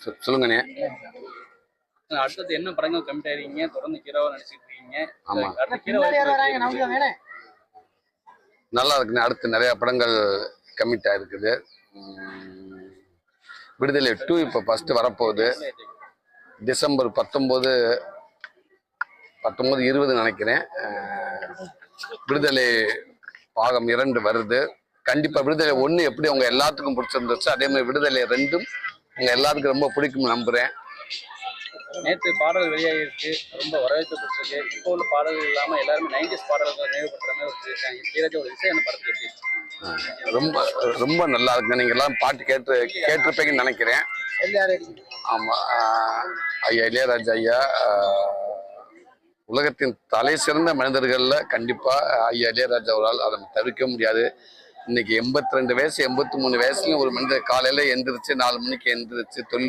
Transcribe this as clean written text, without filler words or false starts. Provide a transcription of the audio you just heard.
சொல்லுங்கண்ணே. அடுத்தது என்ன படங்கள் கமிட் ஆயிருக்கீங்க? தொடர்ந்து ஹீரோவா நடிச்சிட்டு இருக்கீங்க. ஆமா, அடுத்த ஹீரோ நல்லா இருக்குண்ணே. அடுத்து நிறைய படங்கள் கமிட் ஆயிருக்குது. விடுதலை 2 இப்போ ஃபர்ஸ்ட் வரப்போகுது. டிசம்பர் 19, 20 நினைக்கிறேன். விடுதலை பாகம் 2 வருது. கண்டிப்பா விடுதலை 1 எப்படி அவங்க எல்லாத்துக்கும் பிடிச்சிருந்துச்சு, அதே மாதிரி விடுதலை 2ம் உங்க எல்லாத்துக்கும் ரொம்ப பிடிக்கும் நம்புறேன். நேற்று பாடல் வெளியாகிருக்கு, ரொம்ப வரவேற்பு பெற்றிருக்கு. இப்போ உள்ள பாடல்கள் இல்லாம எல்லாருமே 90s பாடல்கள் நினைவுபடுத்துற மாதிரி வச்சிருக்காங்க. இளையராஜாவோட இசை அந்த படத்துல எப்படி? ரொம்ப ரொம்ப நல்லா இருக்கு. நீங்க எல்லாம் பாட்டு கேட்டிருப்பீங்கன்னு நினைக்கிறேன். ஆமா, ஐயா இளையராஜா ஐயா உலகத்தின் தலை சிறந்த மனிதர்கள்ல கண்டிப்பா ஐயா இளையராஜா அவரால் அதை தவிர்க்க முடியாது. இன்னைக்கு 82 வயசு 83 வயசுலயும் ஒரு மனிதர் காலையில எந்திரிச்சு 4 மணிக்கு எந்திரிச்சு தொழில்